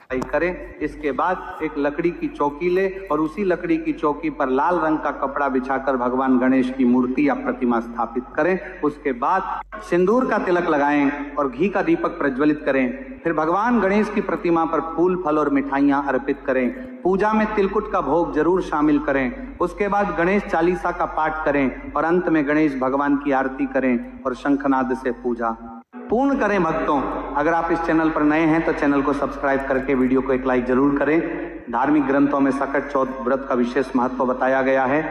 करें। इसके बाद एक लकड़ी की चौकी ले और उसी लकड़ी की चौकी पर लाल रंग का कपड़ा बिछाकर भगवान गणेश की मूर्ति या प्रतिमा स्थापित करें। उसके बाद सिंदूर का तिलक लगाएं और घी का दीपक प्रज्वलित करें। फिर भगवान गणेश की प्रतिमा पर फूल, फल और मिठाइयां अर्पित करें। पूजा में तिलकुट का भोग जरूर शामिल करें। उसके बाद गणेश चालीसा का पाठ करें और अंत में गणेश भगवान की आरती करें और शंखनाद से पूजा पूर्ण करें। भक्तों, अगर आप इस चैनल पर नए हैं तो चैनल को सब्सक्राइब करके वीडियो को एक लाइक जरूर करें। धार्मिक ग्रंथों में सकट चौथ व्रत का विशेष महत्व बताया गया है।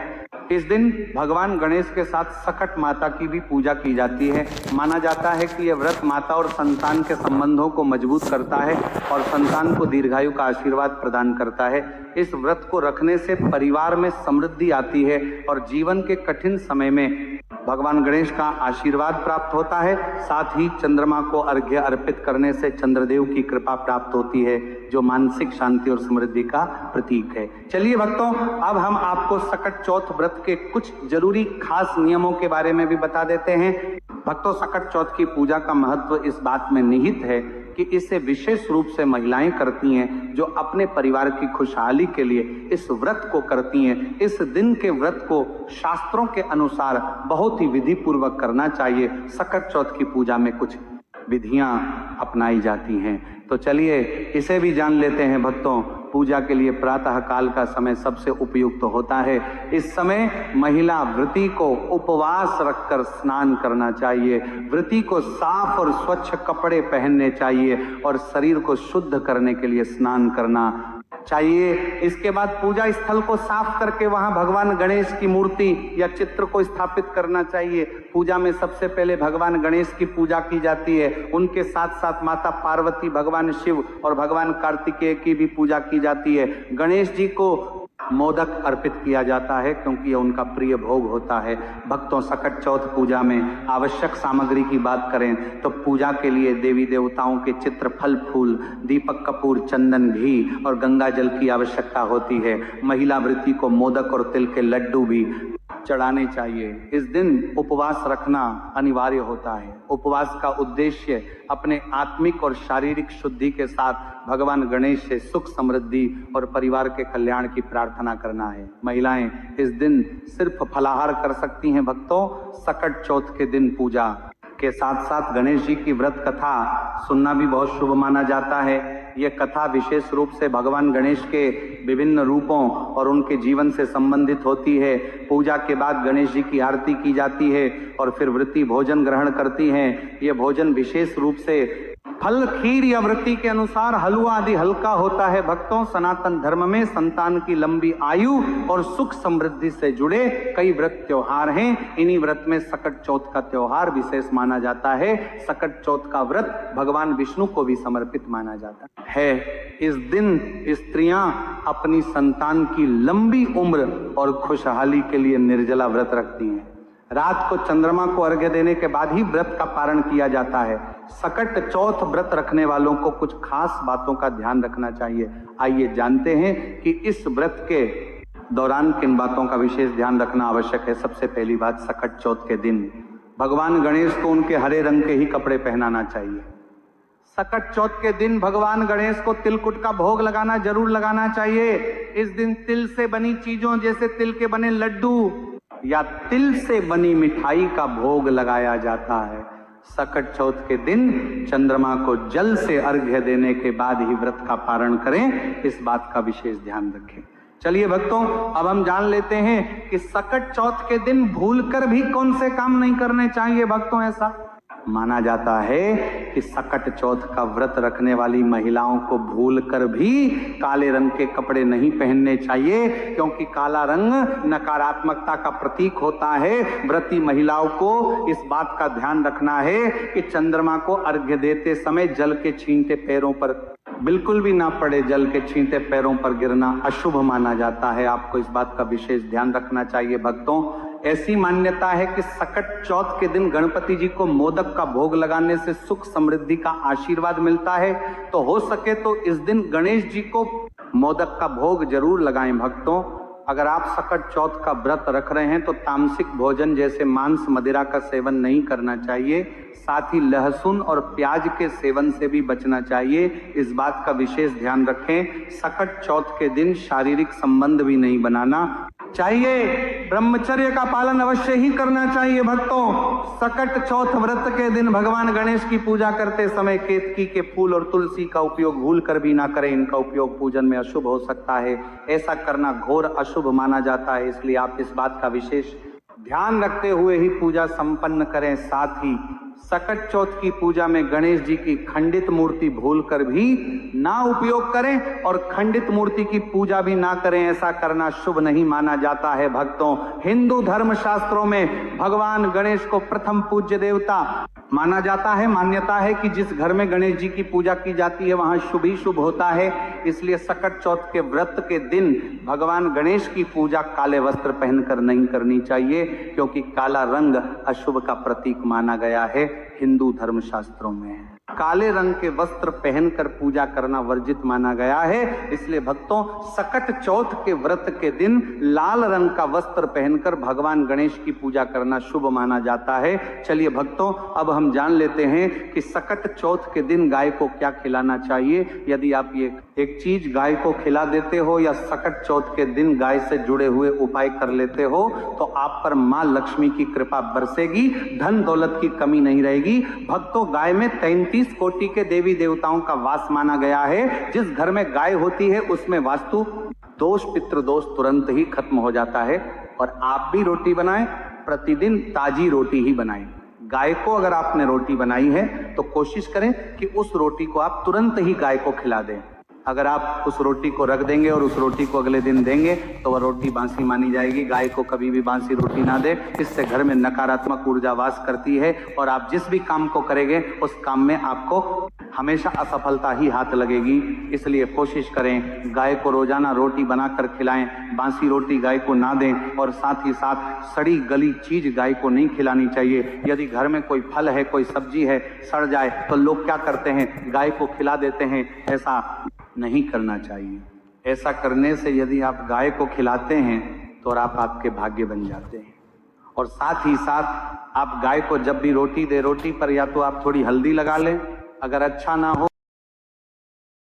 इस दिन भगवान गणेश के साथ सकट माता की भी पूजा की जाती है। माना जाता है कि यह व्रत माता और संतान के संबंधों को मजबूत करता है और संतान को दीर्घायु का आशीर्वाद प्रदान करता है। इस व्रत को रखने से परिवार में समृद्धि आती है और जीवन के कठिन समय में भगवान गणेश का आशीर्वाद प्राप्त होता है। साथ ही चंद्रमा को अर्घ्य अर्पित करने से चंद्रदेव की कृपा प्राप्त होती है, जो मानसिक शांति और समृद्धि का प्रतीक है। चलिए भक्तों, अब हम आपको सकट चौथ व्रत के कुछ जरूरी खास नियमों के बारे में भी बता देते हैं। भक्तों, सकट चौथ की पूजा का महत्व इस बात में निहित है कि इसे विशेष रूप से महिलाएं करती हैं, जो अपने परिवार की खुशहाली के लिए इस व्रत को करती हैं। इस दिन के व्रत को शास्त्रों के अनुसार बहुत ही विधि पूर्वक करना चाहिए। सकट चौथ की पूजा में कुछ विधियां अपनाई जाती हैं, तो चलिए इसे भी जान लेते हैं। भक्तों, पूजा के लिए प्रातः काल का समय सबसे उपयुक्त होता है। इस समय महिला व्रती को उपवास रखकर स्नान करना चाहिए। व्रती को साफ और स्वच्छ कपड़े पहनने चाहिए और शरीर को शुद्ध करने के लिए स्नान करना चाहिए। इसके बाद पूजा स्थल को साफ करके वहां भगवान गणेश की मूर्ति या चित्र को स्थापित करना चाहिए। पूजा में सबसे पहले भगवान गणेश की पूजा की जाती है। उनके साथ साथ माता पार्वती, भगवान शिव और भगवान कार्तिकेय की भी पूजा की जाती है। गणेश जी को मोदक अर्पित किया जाता है क्योंकि यह उनका प्रिय भोग होता है। भक्तों, सकट चौथ पूजा में आवश्यक सामग्री की बात करें तो पूजा के लिए देवी देवताओं के चित्र, फल फूल, दीपक, कपूर, चंदन, घी और गंगा जल की आवश्यकता होती है। महिला व्रती को मोदक और तिल के लड्डू भी चढ़ाने चाहिए। इस दिन उपवास रखना अनिवार्य होता है। उपवास का उद्देश्य अपने आत्मिक और शारीरिक शुद्धि के साथ भगवान गणेश से सुख, समृद्धि और परिवार के कल्याण की प्रार्थना करना है। महिलाएं इस दिन सिर्फ फलाहार कर सकती हैं। भक्तों, सकट चौथ के दिन पूजा के साथ साथ गणेश जी की व्रत कथा सुनना भी बहुत शुभ माना जाता है। यह कथा विशेष रूप से भगवान गणेश के विभिन्न रूपों और उनके जीवन से संबंधित होती है। पूजा के बाद गणेश जी की आरती की जाती है और फिर व्रती भोजन ग्रहण करती हैं। यह भोजन विशेष रूप से फल, खीर या व्रती के अनुसार हलवा आदि हल्का होता है। भक्तों, सनातन धर्म में संतान की लंबी आयु और सुख समृद्धि से जुड़े कई व्रत त्योहार हैं। इन्हीं व्रत में सकट चौथ का त्योहार विशेष माना जाता है। सकट चौथ का व्रत भगवान विष्णु को भी समर्पित माना जाता है। इस दिन स्त्रियां अपनी संतान की लंबी उम्र और खुशहाली के लिए निर्जला व्रत रखती हैं। रात को चंद्रमा को अर्घ्य देने के बाद ही व्रत का पारण किया जाता है। सकट चौथ व्रत रखने वालों को कुछ खास बातों का ध्यान रखना चाहिए। आइए जानते हैं कि इस व्रत के दौरान किन बातों का विशेष ध्यान रखना आवश्यक है। सबसे पहली बात, सकट चौथ के दिन भगवान गणेश को उनके हरे रंग के ही कपड़े पहनाना चाहिए। सकट चौथ के दिन भगवान गणेश को तिलकुट का भोग लगाना जरूर लगाना चाहिए। इस दिन तिल से बनी चीजों जैसे तिल के बने लड्डू या तिल से बनी मिठाई का भोग लगाया जाता है। सकट चौथ के दिन चंद्रमा को जल से अर्घ्य देने के बाद ही व्रत का पारण करें, इस बात का विशेष ध्यान रखें। चलिए भक्तों, अब हम जान लेते हैं कि सकट चौथ के दिन भूलकर भी कौन से काम नहीं करने चाहिए। भक्तों, ऐसा माना जाता है कि सकट चौथ का व्रत रखने वाली महिलाओं को भूलकर भी काले रंग के कपड़े नहीं पहनने चाहिए, क्योंकि काला रंग नकारात्मकता का प्रतीक होता है। व्रती महिलाओं को इस बात का ध्यान रखना है कि चंद्रमा को अर्घ्य देते समय जल के छींटे पैरों पर बिल्कुल भी ना पड़े। जल के छींटे पैरों पर गिरना अशुभ माना जाता है। आपको इस बात का विशेष ध्यान रखना चाहिए। भक्तों, ऐसी मान्यता है कि सकट चौथ के दिन गणपति जी को मोदक का भोग लगाने से सुख समृद्धि का आशीर्वाद मिलता है। तो हो सके तो इस दिन गणेश जी को मोदक का भोग जरूर लगाएं। भक्तों, अगर आप सकट चौथ का व्रत रख रहे हैं तो तामसिक भोजन जैसे मांस मदिरा का सेवन नहीं करना चाहिए। साथ ही लहसुन और प्याज के सेवन से भी बचना चाहिए। इस बात का विशेष ध्यान रखें। सकट चौथ के दिन शारीरिक संबंध भी नहीं बनाना चाहिए। ब्रह्मचर्य का पालन अवश्य ही करना चाहिए भक्तों। सकट चौथ व्रत के दिन भगवान गणेश की पूजा करते समय केतकी के फूल और तुलसी का उपयोग भूल कर भी ना करें। इनका उपयोग पूजन में अशुभ हो सकता है। ऐसा करना घोर अशुभ माना जाता है, इसलिए आप इस बात का विशेष ध्यान रखते हुए ही पूजा संपन्न करें। साथ ही सकट चौथ की पूजा में गणेश जी की खंडित मूर्ति भूलकर भी ना उपयोग करें और खंडित मूर्ति की पूजा भी ना करें। ऐसा करना शुभ नहीं माना जाता है भक्तों। हिंदू धर्म शास्त्रों में भगवान गणेश को प्रथम पूज्य देवता माना जाता है। मान्यता है कि जिस घर में गणेश जी की पूजा की जाती है वहां शुभ ही शुभ होता है। इसलिए सकट चौथ के व्रत के दिन भगवान गणेश की पूजा काले वस्त्र पहनकर नहीं करनी चाहिए, क्योंकि काला रंग अशुभ का प्रतीक माना गया है हिंदू धर्म शास्त्रों में। काले रंग के वस्त्र पहनकर पूजा करना वर्जित माना गया है। इसलिए भक्तों, सकट चौथ के व्रत के दिन लाल रंग का वस्त्र पहनकर भगवान गणेश की पूजा करना शुभ माना जाता है। चलिए भक्तों, अब हम जान लेते हैं कि सकट चौथ के दिन गाय को क्या खिलाना चाहिए। यदि आप ये एक चीज गाय को खिला देते हो या सकट चौथ के दिन गाय से जुड़े हुए उपाय कर लेते हो तो आप पर मां लक्ष्मी की कृपा बरसेगी, धन दौलत की कमी नहीं रहेगी। भक्तों, गाय में 33 कोटि के देवी देवताओं का वास माना गया है। जिस घर में गाय होती है उसमें वास्तु दोष पितृदोष तुरंत ही खत्म हो जाता है। और आप भी रोटी बनाएं, प्रतिदिन ताजी रोटी ही बनाएं। गाय को अगर आपने रोटी बनाई है तो कोशिश करें कि उस रोटी को आप तुरंत ही गाय को खिला दें। अगर आप उस रोटी को रख देंगे और उस रोटी को अगले दिन देंगे तो वह रोटी बासी मानी जाएगी। गाय को कभी भी बासी रोटी ना दे, इससे घर में नकारात्मक ऊर्जा वास करती है और आप जिस भी काम को करेंगे उस काम में आपको हमेशा असफलता ही हाथ लगेगी। इसलिए कोशिश करें गाय को रोजाना रोटी बनाकर खिलाएं, बासी रोटी गाय को ना दें और साथ ही साथ सड़ी गली चीज गाय को नहीं खिलानी चाहिए। यदि घर में कोई फल है, कोई सब्जी है, सड़ जाए तो लोग क्या करते हैं, गाय को खिला देते हैं। ऐसा नहीं करना चाहिए। ऐसा करने से यदि आप गाय को खिलाते हैं तो आप आपके भाग्य बन जाते हैं। और साथ ही साथ आप गाय को जब भी रोटी दे, रोटी पर या तो आप थोड़ी हल्दी लगा लें, अगर अच्छा ना हो